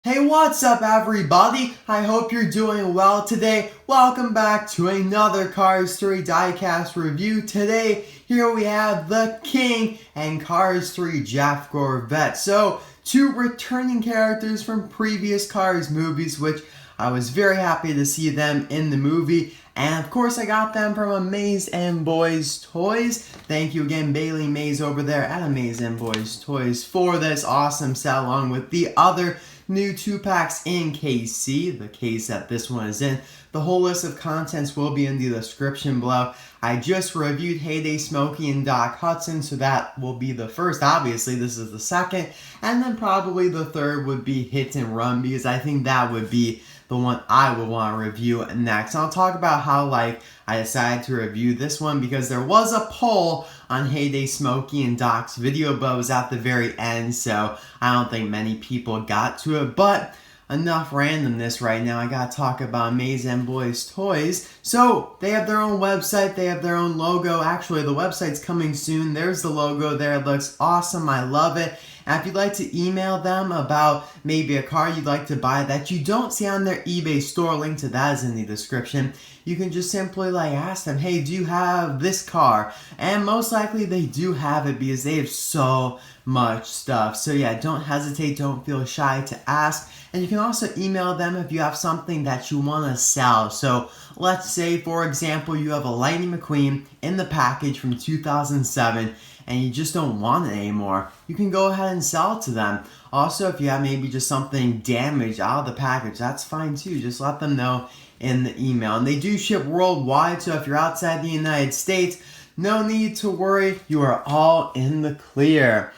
Hey, what's up everybody? I hope you're doing well today. Welcome back to another Cars 3 diecast review. Today, here we have the King and Cars 3 Jeff Gorvette. So, two returning characters from previous Cars movies, which I was very happy to see them in the movie. And of course, I got them from Amaze and Boys Toys. Thank you again, Bailey Mays over there at Amaze and Boys Toys for this awesome set, along with the other new 2-packs in KC, the case that this one is in. The whole list of contents will be in the description below. I just reviewed Heyday Smokey and Doc Hudson, so that will be the first. Obviously, this is the second. And then probably the third would be Hit and Run, because I think that would be the one I would want to review next. I'll talk about how I decided to review this one, because there was a poll on Heyday Smokey and Doc's video, but it was at the very end, so I don't think many people got to it. But enough randomness right now. I gotta talk about Amaze and Boys Toys. So they have their own website, they have their own logo. Actually, the website's coming soon. There's the logo there. It looks awesome. I love it. And if you'd like to email them about maybe a car you'd like to buy that you don't see on their eBay store, link to that is in the description. You can just simply ask them, hey, do you have this car? And most likely they do have it, because they have so much stuff. So yeah, don't hesitate, don't feel shy to ask. And you can also email them if you have something that you want to sell. So let's say, for example, you have a Lightning McQueen in the package from 2007 and you just don't want it anymore. You can go ahead and sell it to them. Also, if you have maybe just something damaged out of the package, that's fine too. Just let them know in the email. And they do ship worldwide, so if you're outside the United States, no need to worry. You are all in the clear.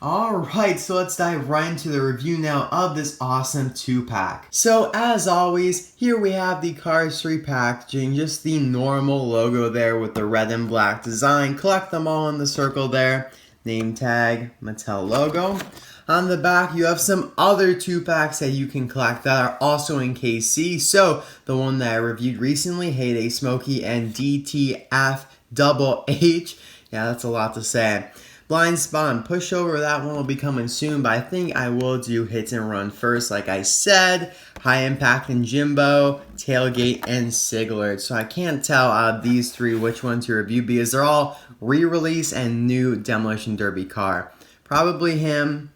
Alright, so let's dive right into the review now of this awesome 2-pack. So as always, here we have the Cars 3 packaging, just the normal logo there with the red and black design. Collect them all in the circle there. Name tag, Mattel logo. On the back, you have some other 2-packs that you can collect that are also in KC. So the one that I reviewed recently, Heyday Smokey and DTF Double H. Yeah, that's a lot to say. Blind Spot and Pushover, that one will be coming soon, but I think I will do Hit and Run first, like I said. High Impact and Jimbo, Tailgate, and Siglard. So I can't tell out of these three which one to review, because they're all re-release and new Demolition Derby car. Probably him,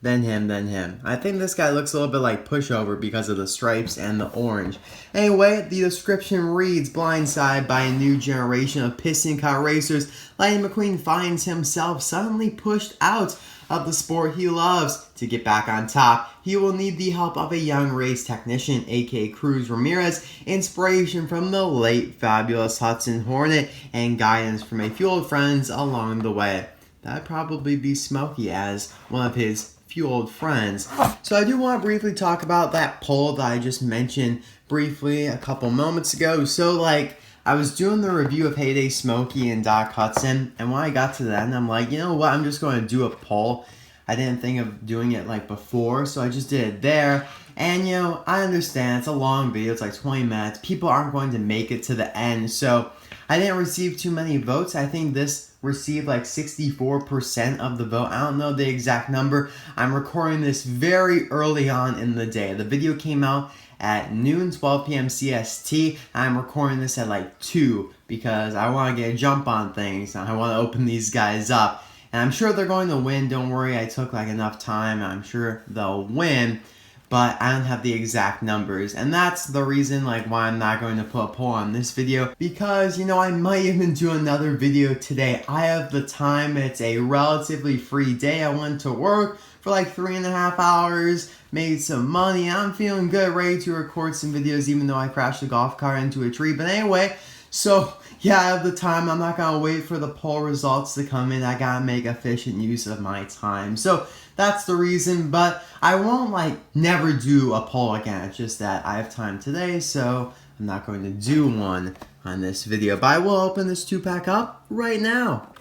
then him, then him. I think this guy looks a little bit like Pushover because of the stripes and the orange. Anyway, the description reads, blindsided by a new generation of Piston Cup racers, Lightning McQueen finds himself suddenly pushed out of the sport he loves. To get back on top, he will need the help of a young race technician, aka Cruz Ramirez, inspiration from the late fabulous Hudson Hornet, and guidance from a few old friends along the way. That'd probably be Smokey as one of his few old friends. So I do want to briefly talk about that poll that I just mentioned briefly a couple moments ago. So I was doing the review of Heyday Smokey and Doc Hudson, and when I got to that, I'm like, you know what, I'm just going to do a poll. I didn't think of doing it before, so I just did it there. And I understand it's a long video, it's 20 minutes. People aren't going to make it to the end, so I didn't receive too many votes. I think this received 64% of the vote. I don't know the exact number. I'm recording this very early on in the day. The video came out at noon, 12 p.m. CST. I'm recording this at 2 because I want to get a jump on things. I want to open these guys up. And I'm sure they're going to win. Don't worry, I took enough time. I'm sure they'll win. But I don't have the exact numbers, and that's the reason why I'm not going to put a poll on this video, because I might even do another video today. I have the time. It's a relatively free day. I went to work for 3.5 hours, made some money. I'm feeling good, ready to record some videos, even though I crashed the golf cart into a tree. But anyway, so yeah, I have the time. I'm not gonna wait for the poll results to come in. I gotta make efficient use of my time. So that's the reason, but I won't never do a poll again. It's just that I have time today, so I'm not going to do one on this video. But I will open this 2-pack up right now.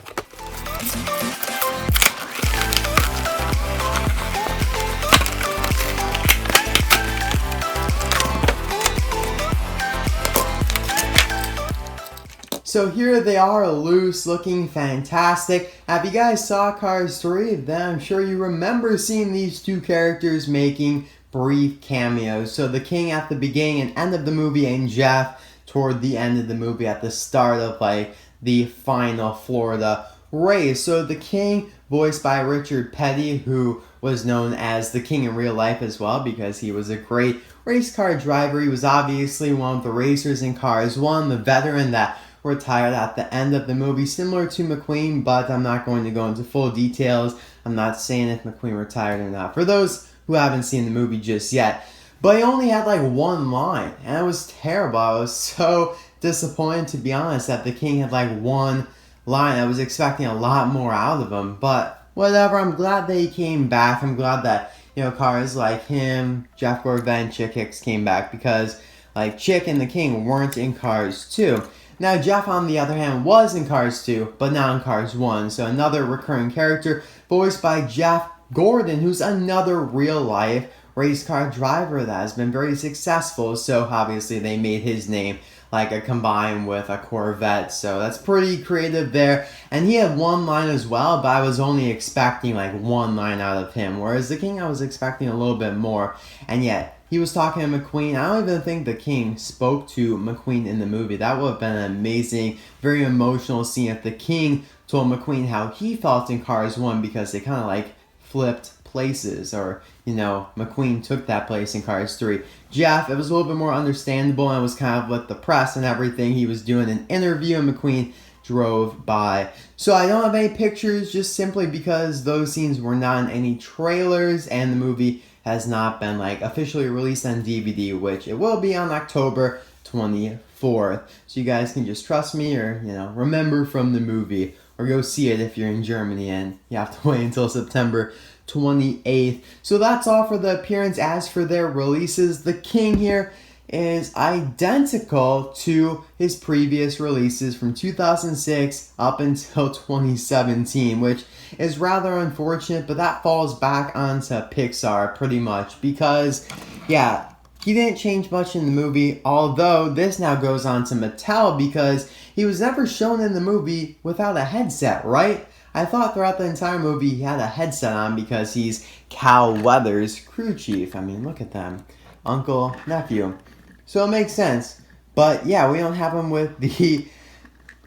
So here they are, loose, looking fantastic. If you guys saw Cars 3, then I'm sure you remember seeing these two characters making brief cameos. So the King at the beginning and end of the movie, and Jeff toward the end of the movie at the start of like the final Florida race. So the King, voiced by Richard Petty, who was known as the King in real life as well because he was a great race car driver. He was obviously one of the racers in Cars 1, the veteran that retired at the end of the movie, similar to McQueen, but I'm not going to go into full details. I'm not saying if McQueen retired or not, for those who haven't seen the movie just yet. But he only had like one line, and it was terrible. I was so disappointed, to be honest, that the King had like one line. I was expecting a lot more out of him, but whatever. I'm glad that he came back. I'm glad that, you know, cars like him, Jeff Gorvette, and Chick Hicks came back, because like Chick and the King weren't in Cars 2. Now Jeff, on the other hand, was in Cars 2, but not in Cars 1. So another recurring character, voiced by Jeff Gordon, who's another real-life race car driver that has been very successful. So obviously they made his name like a combine with a Corvette, so that's pretty creative there. And he had one line as well, but I was only expecting like one line out of him, whereas the King I was expecting a little bit more. And yet he was talking to McQueen. I don't even think the King spoke to McQueen in the movie. That would have been an amazing, very emotional scene if the King told McQueen how he felt in Cars 1, because they kind of like flipped places, or, you know, McQueen took that place in Cars 3. Jeff, it was a little bit more understandable, and it was kind of with the press and everything. He was doing an interview and McQueen drove by. So I don't have any pictures, just simply because those scenes were not in any trailers, and the movie has not been like officially released on DVD, which it will be on October 24th. So you guys can just trust me, or, you know, remember from the movie, or go see it if you're in Germany and you have to wait until September 28th. So that's all for the appearance. As for their releases, the King here is identical to his previous releases from 2006 up until 2017, which is rather unfortunate, but that falls back onto Pixar pretty much, because yeah, he didn't change much in the movie, although this now goes on to Mattel, because he was never shown in the movie without a headset, right? I thought throughout the entire movie he had a headset on because he's Cal Weathers' crew chief. I mean, look at them. Uncle, nephew. So it makes sense. But yeah, we don't have him with the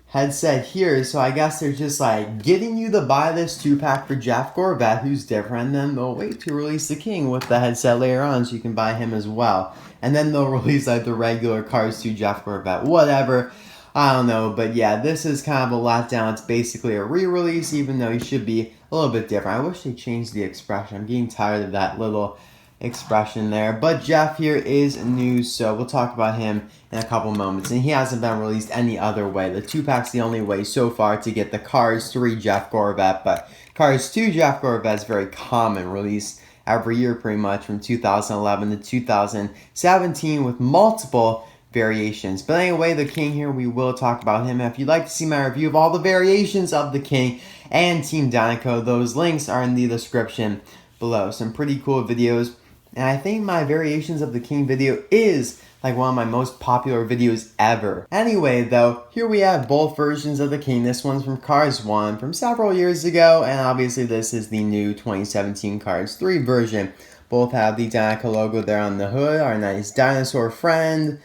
headset here, so I guess they're just like getting you to buy this 2-pack for Jeff Gorvette, who's different, and then they'll wait to release the King with the headset later on so you can buy him as well. And then they'll release like the regular Cars 2 Jeff Gorvette, whatever. I don't know, but yeah, this is kind of a letdown. It's basically a re-release, even though he should be a little bit different. I wish they changed the expression. I'm getting tired of that little expression there. But Jeff here is new, so we'll talk about him in a couple moments. And he hasn't been released any other way. The 2-pack's the only way so far to get the Cars 3 Jeff Gorvette, but Cars 2 Jeff Gorvette is very common, released every year pretty much from 2011 to 2017 with multiple variations. But anyway, the King here, we will talk about him. If you'd like to see my review of all the variations of the King and Team Dinoco, those links are in the description below. Some pretty cool videos. And I think my variations of the King video is like one of my most popular videos ever. Anyway though, here we have both versions of the King. This one's from Cars 1 from several years ago, and obviously this is the new 2017 Cars 3 version. Both have the Dinoco logo there on the hood, our nice dinosaur friend.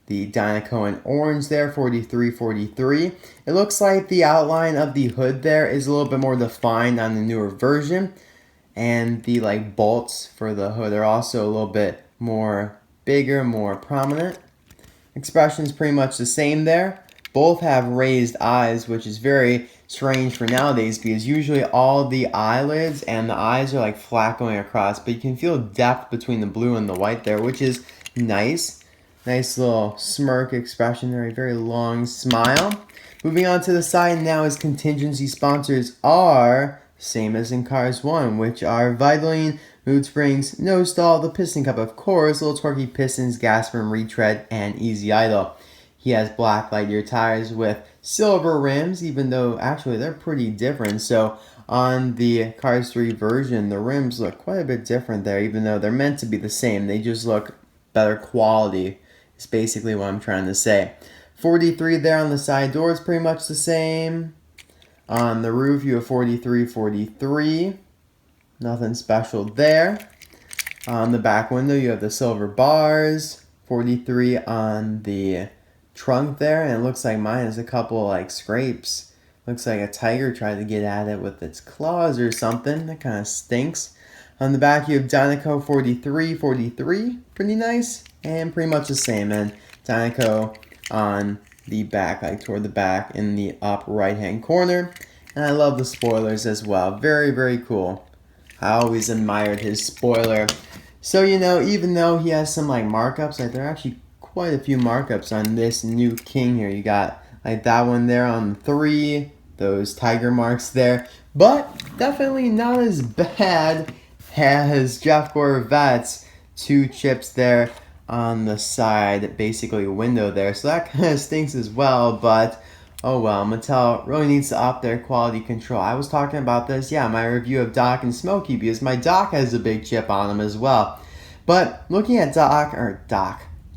The Dinoco in orange there, 4343. It looks like the outline of the hood there is a little bit more defined on the newer version. And the like bolts for the hood are also a little bit more bigger, more prominent. Expression's pretty much the same there. Both have raised eyes, which is very strange for nowadays, because usually all the eyelids and the eyes are like flat going across, but you can feel depth between the blue and the white there, which is nice. Nice little smirk expression there, a very long smile. Moving on to the side now, his contingency sponsors are same as in Cars 1, which are Vitaline, Mood Springs, No Stall, the Piston Cup, of course, Little Torquey Pistons, Gas Rim Retread, and Easy Idle. He has black Lightyear tires with silver rims, even though actually they're pretty different. So on the Cars 3 version, the rims look quite a bit different there, even though they're meant to be the same. They just look better quality. Is basically what I'm trying to say. 43 there on the side door is pretty much the same. On the roof you have 43, 43. Nothing special there. On the back window, you have the silver bars, 43 on the trunk there, and it looks like mine has a couple like scrapes. Looks like a tiger tried to get at it with its claws or something. That kind of stinks. On the back, you have Dinoco 43, 43. Pretty nice. And pretty much the same. And Dinoco on the back, like toward the back in the up right-hand corner. And I love the spoilers as well. Very, very cool. I always admired his spoiler. So, you know, even though he has some like markups, like there are actually quite a few markups on this new King here. You got like that one there on 3, those tiger marks there. But definitely not as bad as Jeff Gorvette's 2 chips there on the side, basically window there. So that kind of stinks as well, but oh well, Mattel really needs to up their quality control. I was talking about this, yeah, my review of Doc and Smokey, because my Doc has a big chip on him as well. But looking at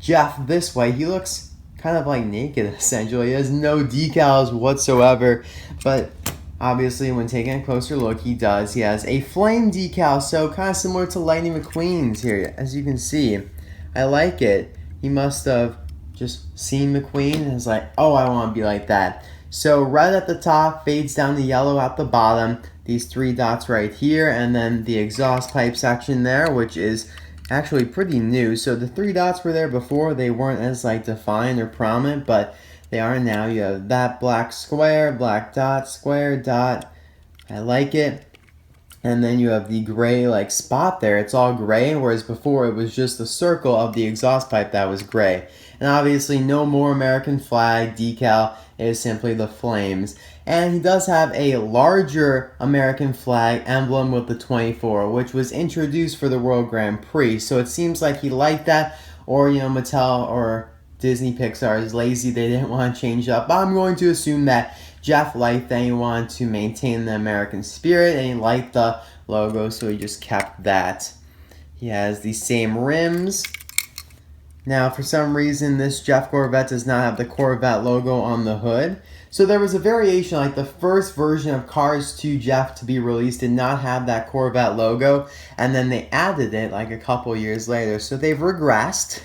Jeff this way, he looks kind of like naked essentially. He has no decals whatsoever, but obviously when taking a closer look, he does. He has a flame decal, so kind of similar to Lightning McQueen's here, as you can see. I like it. He must have just seen McQueen and is like, oh, I want to be like that. So red at the top fades down to yellow at the bottom. These 3 dots right here, and then the exhaust pipe section there, which is actually pretty new. So the 3 dots were there before. They weren't as like defined or prominent, but they are now. You have that black square, black dot, square dot. I like it. And then you have the gray like spot there. It's all gray, whereas before it was just the circle of the exhaust pipe that was gray. And obviously no more American flag decal. It is simply the flames. And he does have a larger American flag emblem with the 24, which was introduced for the World Grand Prix. So it seems like he liked that, or you know, Mattel or Disney Pixar is lazy. They didn't want to change up. But I'm going to assume that Jeff liked that. He wanted to maintain the American spirit, and he liked the logo, so he just kept that. He has the same rims. Now, for some reason, this Jeff Gorvette does not have the Corvette logo on the hood. So there was a variation, like the first version of Cars 2 Jeff to be released did not have that Corvette logo, and then they added it like a couple years later. So they've regressed,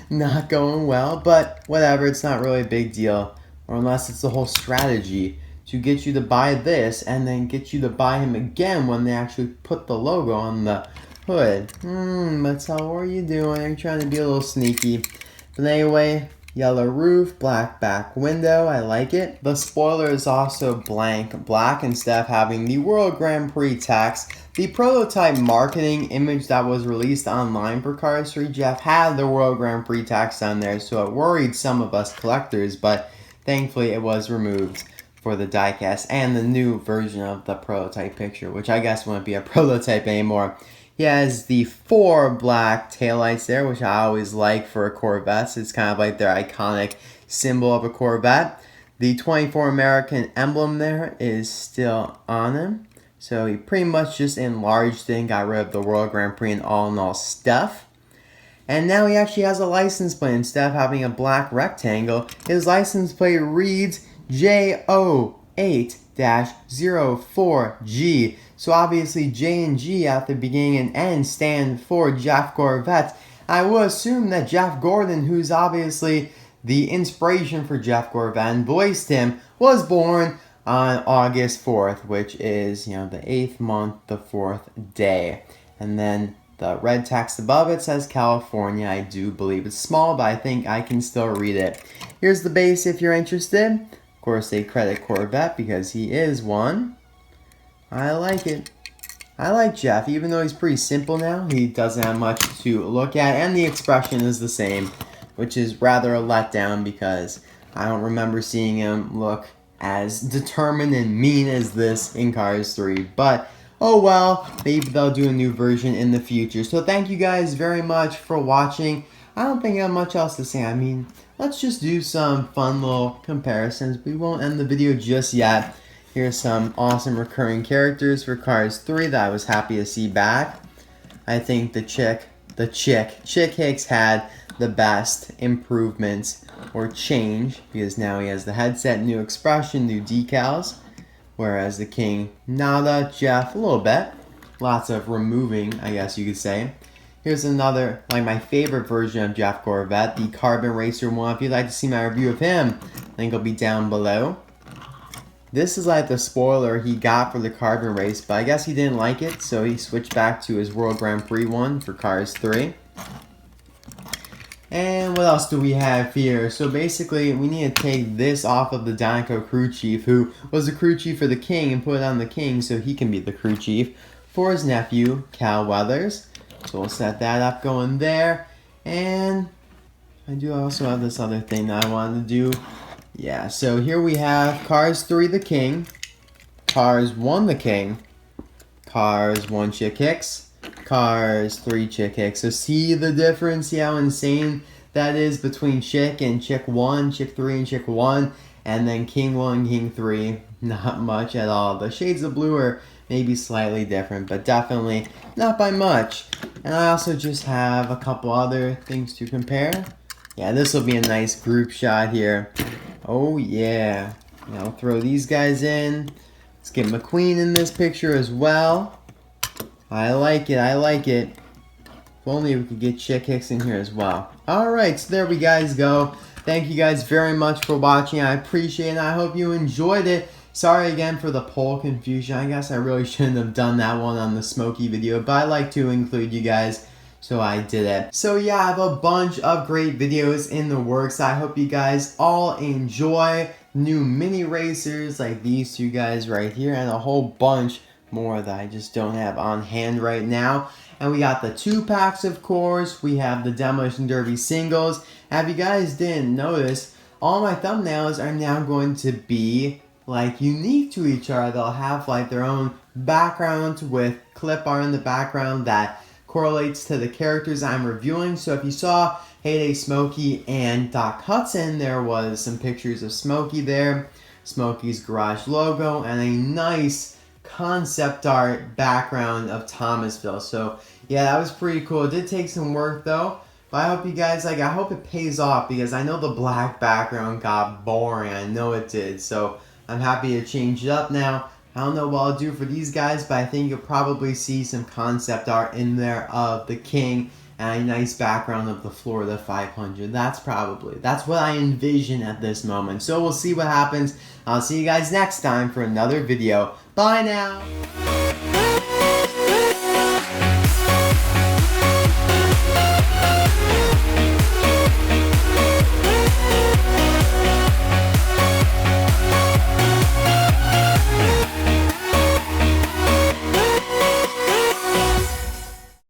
not going well, but whatever, it's not really a big deal. Or unless it's the whole strategy to get you to buy this and then get you to buy him again when they actually put the logo on the hood. Mattel, what are you doing? You're trying to be a little sneaky. But anyway, yellow roof, black back window. I like it. The spoiler is also blank black instead of having the World Grand Prix text. The prototype marketing image that was released online for Cars 3 Jeff had the World Grand Prix text on there, so it worried some of us collectors, but thankfully it was removed for the diecast and the new version of the prototype picture, which I guess wouldn't be a prototype anymore. He has the 4 black taillights there, which I always like for a Corvette. It's kind of like their iconic symbol of a Corvette. The 24 American emblem there is still on him. So he pretty much just enlarged it and got rid of the World Grand Prix and all-in-all stuff. And now he actually has a license plate. Instead of having a black rectangle, his license plate reads JO8-04G. So obviously J and G at the beginning and end stand for Jeff Gorvette. I will assume that Jeff Gordon, who's obviously the inspiration for Jeff Gorvette and voiced him, was born on August 4th, which is, you know, the 8th month, the 4th day. And then the red text above it says California. I do believe it's small, but I think I can still read it. Here's the base if you're interested. Of course, they credit Corvette because he is one. I like it. I like Jeff, even though he's pretty simple now. He doesn't have much to look at, and the expression is the same, which is rather a letdown because I don't remember seeing him look as determined and mean as this in Cars 3. But oh well, maybe they'll do a new version in the future. So thank you guys very much for watching. I don't think I have much else to say. I mean, let's just do some fun little comparisons. We won't end the video just yet. Here's some awesome recurring characters for Cars 3 that I was happy to see back. I think Chick Hicks had the best improvements or change because now he has the headset, new expression, new decals. Whereas the King, nada. Jeff, a little bit. Lots of removing, I guess you could say. here's another, like my favorite version of Jeff Gorvette, the Carbon Racer one. If you'd like to see my review of him, link will be down below. This is like the spoiler he got for the Carbon Race, but I guess he didn't like it, so he switched back to his World Grand Prix one for Cars 3. And what else do we have here? So basically, we need to take this off of the Dinoco crew chief, who was the crew chief for the King, and put it on the King so he can be the crew chief for his nephew, Cal Weathers. So we'll set that up going there. And I do also have this other thing that I wanted to do. Yeah, so here we have Cars 3 the King, Cars 1 the King, Cars 1 Chick Hicks, Cars 3 Chick Hicks. So see the difference? See how insane that is between Chick and Chick 1, Chick 3 and Chick 1, and then King 1, King 3. Not much at all. The shades of blue are maybe slightly different, but definitely not by much. And I also just have a couple other things to compare. Yeah, this will be a nice group shot here. Oh yeah. Now throw these guys in. Let's get McQueen in this picture as well. I like it, I like it. If only we could get Chick Hicks in here as well. Alright, so there we guys go. Thank you guys very much for watching. I appreciate it. I hope you enjoyed it. Sorry again for the poll confusion. I guess I really shouldn't have done that one on the Smokey video, but I like to include you guys, so I did it. So yeah, I have a bunch of great videos in the works. I hope you guys all enjoy new mini racers like these two guys right here, and a whole bunch more that I just don't have on hand right now. And we got the 2-packs, of course. We have the Demolition Derby singles. And if you guys didn't notice, all my thumbnails are now going to be like unique to each other. They'll have like their own background with clip art in the background that correlates to the characters I'm reviewing. So if you saw Heyday Smokey and Doc Hudson, there was some pictures of Smokey there, Smokey's garage logo, and a nice concept art background of Thomasville. So yeah, that was pretty cool. It did take some work though, but I hope you guys like, I hope it pays off, because I know the black background got boring. I know it did. So I'm happy to change it up now. I don't know what I'll do for these guys, but I think you'll probably see some concept art in there of the King and a nice background of the Florida 500. That's what I envision at this moment. So we'll see what happens. I'll see you guys next time for another video. Bye now.